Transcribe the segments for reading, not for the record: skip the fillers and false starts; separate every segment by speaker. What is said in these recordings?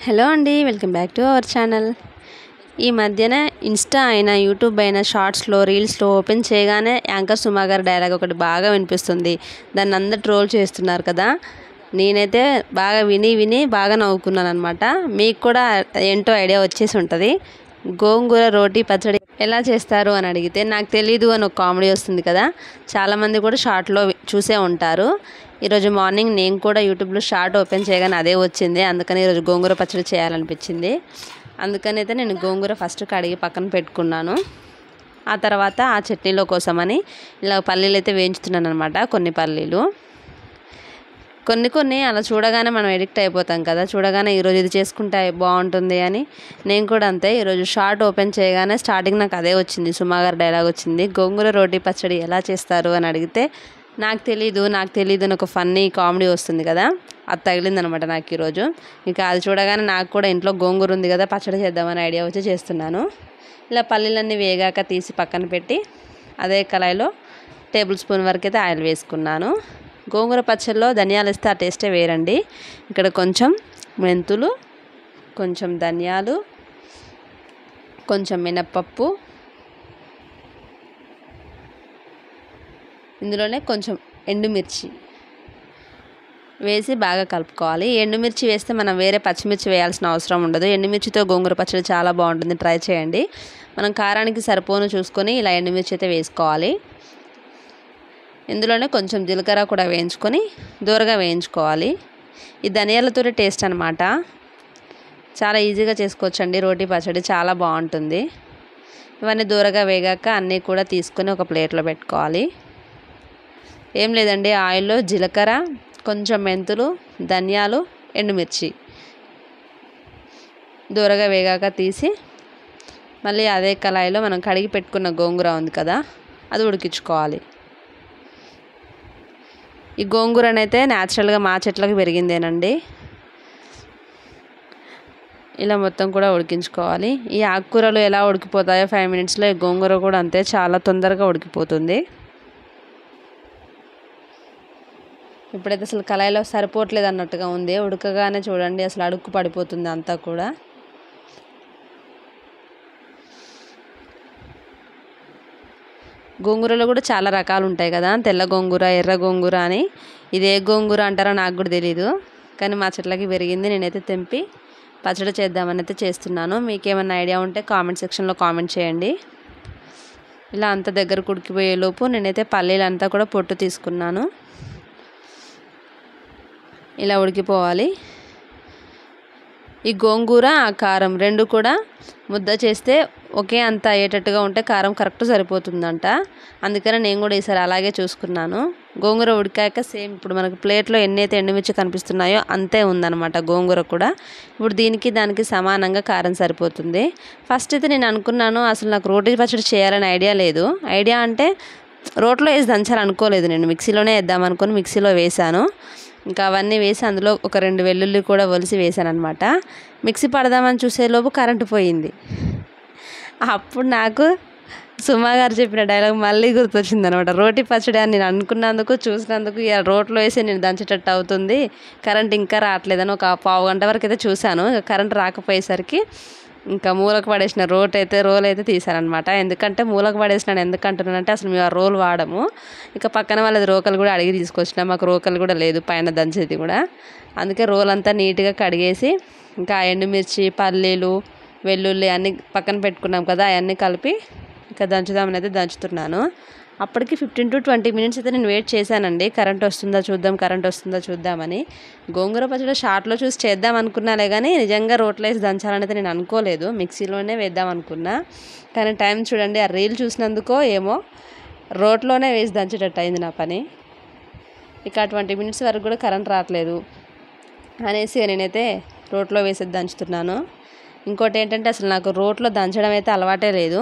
Speaker 1: Hello అండి, welcome back to our channel. ఈ మధ్యన ఇన్స్టా అయినా యూట్యూబ్ అయినా షార్ట్స్లో రీల్స్లో ఓపెన్ చేయగానే యాంకర్ సుమా గారి డైలాగ్ ఒకటి బాగా వినిపిస్తుంది. దాన్ని అందరు ట్రోల్ చేస్తున్నారు కదా. నేనైతే బాగా విని బాగా నవ్వుకున్నాను అనమాట. మీకు కూడా ఏంటో ఐడియా వచ్చేసి ఉంటుంది. గోంగూర రోటీ పచ్చడి ఎలా చేస్తారు అని అడిగితే నాకు తెలీదు అని ఒక కామెడీ వస్తుంది కదా. చాలామంది కూడా షార్ట్లో చూసే ఉంటారు. ఈరోజు మార్నింగ్ నేను కూడా యూట్యూబ్లో షార్ట్ ఓపెన్ చేయగానే అదే వచ్చింది. అందుకని ఈరోజు గోంగూర పచ్చడి చేయాలనిపించింది. అందుకని అయితే నేను గోంగూర ఫస్ట్ కడిగి పక్కన పెట్టుకున్నాను. ఆ తర్వాత ఆ చట్నీలో కోసమని ఇలా పల్లీలు అయితే వేయించుతున్నాను అనమాట. కొన్ని పల్లీలు కొన్ని అలా చూడగానే మనం ఎడిక్ట్ అయిపోతాం కదా. చూడగానే ఈరోజు ఇది చేసుకుంటే బాగుంటుంది అని నేను కూడా అంతే. ఈరోజు షార్ట్ ఓపెన్ చేయగానే స్టార్టింగ్ నాకు అదే వచ్చింది, సుమా గారి డైలాగ్ వచ్చింది. గోంగూర రోటీ పచ్చడి ఎలా చేస్తారు అని అడిగితే నాకు తెలీదు అని ఒక ఫన్నీ కామెడీ వస్తుంది కదా. అది తగిలిందనమాట నాకు ఈరోజు. ఇక అది చూడగానే నాకు కూడా ఇంట్లో గోంగూర ఉంది కదా, పచ్చడి చేద్దామని ఐడియా వచ్చి చేస్తున్నాను. ఇలా పల్లీలన్నీ వేగాక తీసి పక్కన పెట్టి అదే కళాయిలో టేబుల్ స్పూన్ వరకు అయితే ఆయిల్ వేసుకున్నాను. గోంగూర పచ్చడిలో ధనియాలు వేస్తే ఆ టేస్టే వేరండి. ఇక్కడ కొంచెం మెంతులు, కొంచెం ధనియాలు, కొంచెం మినప్పప్పు, ఇందులోనే కొంచెం ఎండుమిర్చి వేసి బాగా కలుపుకోవాలి. ఎండుమిర్చి వేస్తే మనం వేరే పచ్చిమిర్చి వేయాల్సిన అవసరం ఉండదు. ఎండుమిర్చితో గోంగూర పచ్చడి చాలా బాగుంటుంది, ట్రై చేయండి. మనం కారానికి సరిపోను చూసుకొని ఇలా ఎండుమిర్చి అయితే వేసుకోవాలి. ఇందులోనే కొంచెం జీలకర్ర కూడా వేయించుకొని దూరగా వేయించుకోవాలి. ఈ ధనియాలతో టేస్ట్ అనమాట. చాలా ఈజీగా చేసుకోవచ్చండి రోటీ పచ్చడి, చాలా బాగుంటుంది. ఇవన్నీ దూరగా వేగాక అన్నీ కూడా తీసుకొని ఒక ప్లేట్లో పెట్టుకోవాలి. ఏం లేదండి, ఆయిల్లో జీలకర్ర, కొంచెం మెంతులు, ధనియాలు, ఎండుమిర్చి దూరగా వేగాక తీసి మళ్ళీ అదే కళాయిలో మనం కడిగి పెట్టుకున్న గోంగూర ఉంది కదా, అది ఉడికించుకోవాలి. ఈ గోంగూరనైతే న్యాచురల్గా మా చెట్లకు పెరిగిందేనండి. ఇలా మొత్తం కూడా ఉడికించుకోవాలి. ఈ ఆకుకూరలు ఎలా ఉడికిపోతాయో 5 మినిట్స్లో, ఈ గోంగూర కూడా అంతే, చాలా తొందరగా ఉడికిపోతుంది. ఇప్పుడైతే అసలు కళాయిలో సరిపోవట్లేదు అన్నట్టుగా ఉంది. ఉడకగానే చూడండి అసలు అడుక్కు పడిపోతుంది అంతా కూడా. గోంగూరలో కూడా చాలా రకాలు ఉంటాయి కదా, తెల్ల గోంగూర, ఎర్ర గోంగూర అని. ఇది ఏ గోంగూర అంటారో నాకు కూడా తెలీదు, కానీ మా చెట్లకి పెరిగింది. నేనైతే తెంపి పచ్చడి చేద్దామని అయితే చేస్తున్నాను. మీకేమన్నా ఐడియా ఉంటే కామెంట్ సెక్షన్లో కామెంట్ చేయండి. ఇలా అంత దగ్గరకు ఉడికిపోయేలోపు నేనైతే పల్లీలు అంతా కూడా పొట్టు తీసుకున్నాను. ఇలా ఉడికిపోవాలి. ఈ గోంగూర ఆ కారం రెండు కూడా ముద్ద చేస్తే ఒకే అంత అయ్యేటట్టుగా ఉంటే కారం కరెక్ట్ సరిపోతుందంట. అందుకని నేను కూడా ఈసారి అలాగే చూసుకున్నాను. గోంగూర ఉడికాక సేమ్ ఇప్పుడు మనకు ప్లేట్లో ఎన్నైతే ఎండుమిర్చి కనిపిస్తున్నాయో అంతే ఉందన్నమాట గోంగూర కూడా. ఇప్పుడు దీనికి దానికి సమానంగా కారం సరిపోతుంది. ఫస్ట్ అయితే నేను అనుకున్నాను అసలు నాకు రోటీ పచ్చడి చేయాలని ఐడియా లేదు. ఐడియా అంటే రోట్లో వేసి దంచాలనుకోలేదు, నేను మిక్సీలోనే వేద్దామనుకొని మిక్సీలో వేసాను. ఇంకా అవన్నీ వేసి అందులో ఒక 2 వెల్లుల్లి కూడా ఒలిసి వేసాను అనమాట. మిక్సీ పడదామని చూసేలోపు కరెంటు పోయింది. అప్పుడు నాకు సుమా గారు చెప్పిన డైలాగ్ మళ్ళీ గుర్తొచ్చింది అనమాట. రోటీ పచ్చడి అని నేను అనుకున్నందుకు, చూసినందుకు ఇక రోట్లో వేసి నేను దంచేటట్టు అవుతుంది, కరెంట్ ఇంకా రావట్లేదని ఒక పావు గంట వరకు అయితే చూశాను. కరెంట్ రాకపోయేసరికి ఇంకా మూలకు పడేసిన రోల్ అయితే తీసానమాట. ఎందుకంటే మూలకు పడేసినాను ఎందుకంటున్నానంటే అసలు మేము ఆ రోల్ వాడము. ఇక పక్కన వాళ్ళది రోకలు కూడా అడిగి తీసుకొచ్చినా, మాకు రోకలు కూడా లేదు పైన దంచేది కూడా. అందుకే రోల్ అంతా నీట్గా కడిగేసి ఇంకా ఎండుమిర్చి, పల్లీలు, వెల్లుల్లి అన్నీ పక్కన పెట్టుకున్నాం కదా, అవన్నీ కలిపి ఇంకా దంచుదామని అయితే దంచుతున్నాను. అప్పటికి 15 to 20 మినిట్స్ అయితే నేను వెయిట్ చేశానండి. కరెంట్ వస్తుందా చూద్దామని. గోంగూర పచ్చడి షార్ట్లో చూసి చేద్దాం అనుకున్నాలే కానీ నిజంగా రోట్లో వేసి దంచాలని అయితే నేను అనుకోలేదు. మిక్సీలోనే వేద్దాం అనుకున్నా. కానీ టైం చూడండి, ఆ రీల్ చూసినందుకో ఏమో రోట్లోనే వేసి దంచేటట్టు అయింది నా పని. ఇక 20 మినిట్స్ వరకు కూడా కరెంట్ రావట్లేదు అనేసి నేనైతే రోట్లో వేసి దంచుతున్నాను. ఇంకోటి ఏంటంటే అసలు నాకు రోట్లో దంచడం అయితే అలవాటే లేదు.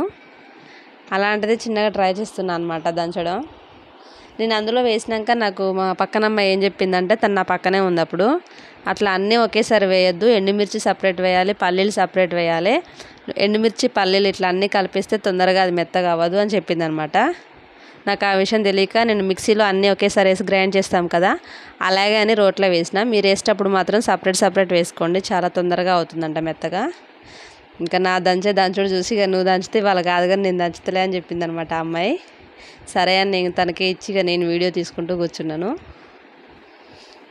Speaker 1: అలాంటిది చిన్నగా ట్రై చేస్తున్నాను అనమాట దంచడం. నేను అందులో వేసినాక నాకు మా పక్కనమ్మ ఏం చెప్పిందంటే, తను నా పక్కనే ఉంది అప్పుడు, అట్లా అన్నీ ఒకేసారి వేయొద్దు, ఎండుమిర్చి సపరేట్ వేయాలి, పల్లీలు సపరేట్ వేయాలి, ఎండుమిర్చి పల్లీలు ఇట్లా అన్నీ కలిపిస్తే తొందరగా అది మెత్తగా అవ్వదు అని చెప్పింది అనమాట. నాకు ఆ విషయం తెలియక నేను మిక్సీలో అన్నీ ఒకేసారి వేసి గ్రైండ్ చేస్తాం కదా, అలాగే అని రోట్లో వేసిన. మీరు వేసేటప్పుడు మాత్రం సపరేట్ వేసుకోండి, చాలా తొందరగా అవుతుందంట మెత్తగా. ఇంకా నా దంచుడు చూసి ఇక నువ్వు దంచితే వాళ్ళు కాదు కానీ నేను దంచుతలే అని చెప్పింది అనమాట ఆ అమ్మాయి. సరే అని నేను తనకి ఇచ్చి ఇక నేను వీడియో తీసుకుంటూ కూర్చున్నాను.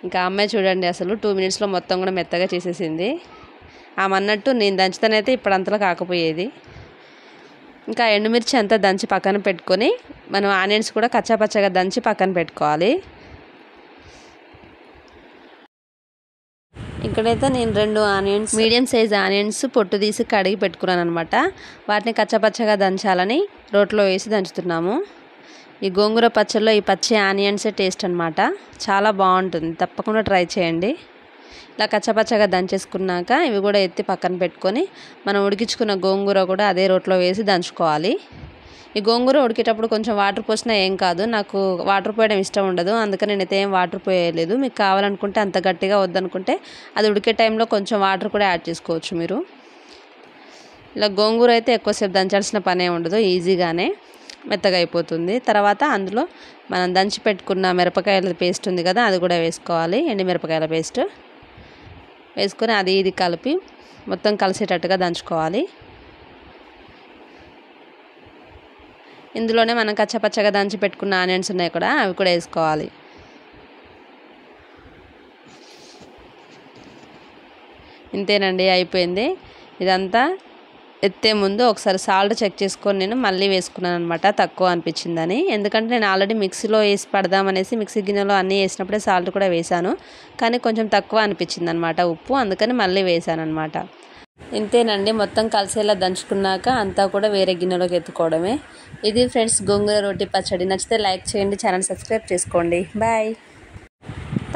Speaker 1: ఇంకా అమ్మాయి చూడండి అసలు 2 మినిట్స్లో మొత్తం కూడా మెత్తగా చేసేసింది. ఆమె అన్నట్టు నేను దంచుతానైతే ఇప్పుడు అంతలో కాకపోయేది. ఇంకా ఎండుమిర్చి అంతా దంచి పక్కన పెట్టుకొని మనం ఆనియన్స్ కూడా కచ్చాపచ్చగా దంచి పక్కన పెట్టుకోవాలి. ఇక్కడైతే నేను 2 ఆనియన్స్, మీడియం సైజ్ ఆనియన్స్ పొట్టు తీసి కడిగి పెట్టుకున్నాను అనమాట. వాటిని కచ్చాపచ్చగా దంచాలని రోట్లో వేసి దంచుతున్నాము. ఈ గోంగూర పచ్చడిలో ఈ పచ్చి ఆనియన్సే టేస్ట్ అనమాట, చాలా బాగుంటుంది, తప్పకుండా ట్రై చేయండి. ఇలా కచ్చపచ్చగా దంచేసుకున్నాక ఇవి కూడా ఎత్తి పక్కన పెట్టుకొని మనం ఉడికించుకున్న గోంగూర కూడా అదే రోట్లో వేసి దంచుకోవాలి. ఈ గోంగూర ఉడికేటప్పుడు కొంచెం వాటర్ పోసినా ఏం కాదు, నాకు వాటర్ పోయడం ఇష్టం ఉండదు, అందుకని నేనైతే ఏం వాటర్ పోయలేదు. మీకు కావాలనుకుంటే అంత గట్టిగా వద్దనుకుంటే అది ఉడికే టైంలో కొంచెం వాటర్ కూడా యాడ్ చేసుకోవచ్చు మీరు. ఇలా గోంగూర అయితే ఎక్కువసేపు దంచాల్సిన పనే ఉండదు, ఈజీగానే మెత్తగా అయిపోతుంది. తర్వాత అందులో మనం దంచి పెట్టుకున్న మిరపకాయల పేస్ట్ ఉంది కదా, అది కూడా వేసుకోవాలి. ఎండి మిరపకాయల పేస్ట్ వేసుకొని అది ఇది కలిపి మొత్తం కలిసేటట్టుగా దంచుకోవాలి. ఇందులోనే మనం కచ్చపచ్చగా దంచి పెట్టుకున్న ఆనియన్స్ ఉన్నాయి కూడా, అవి కూడా వేసుకోవాలి. ఇంతేనండి, అయిపోయింది. ఇదంతా ఎత్తే ముందు ఒకసారి సాల్ట్ చెక్ చేసుకొని నేను మళ్ళీ వేసుకున్నాను అనమాట, తక్కువ అనిపించిందని. ఎందుకంటే నేను ఆల్రెడీ మిక్సీలో వేసి పడదామనేసి మిక్సీ గిన్నెలో అన్నీ వేసినప్పుడే సాల్ట్ కూడా వేసాను, కానీ కొంచెం తక్కువ అనిపించింది అనమాట ఉప్పు, అందుకని మళ్ళీ వేసాను అనమాట. ఇంతేనండి, మొత్తం కలిసేలా దంచుకున్నాక అంతా కూడా వేరే గిన్నెలోకి ఎత్తుకోవడమే. ఇది ఫ్రెండ్స్ గోంగూర రోటి పచ్చడి. నచ్చితే లైక్ చేయండి, ఛానల్ సబ్స్క్రైబ్ చేసుకోండి. Bye.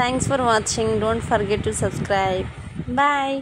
Speaker 1: Thanks for watching. Don't forget to subscribe. Bye.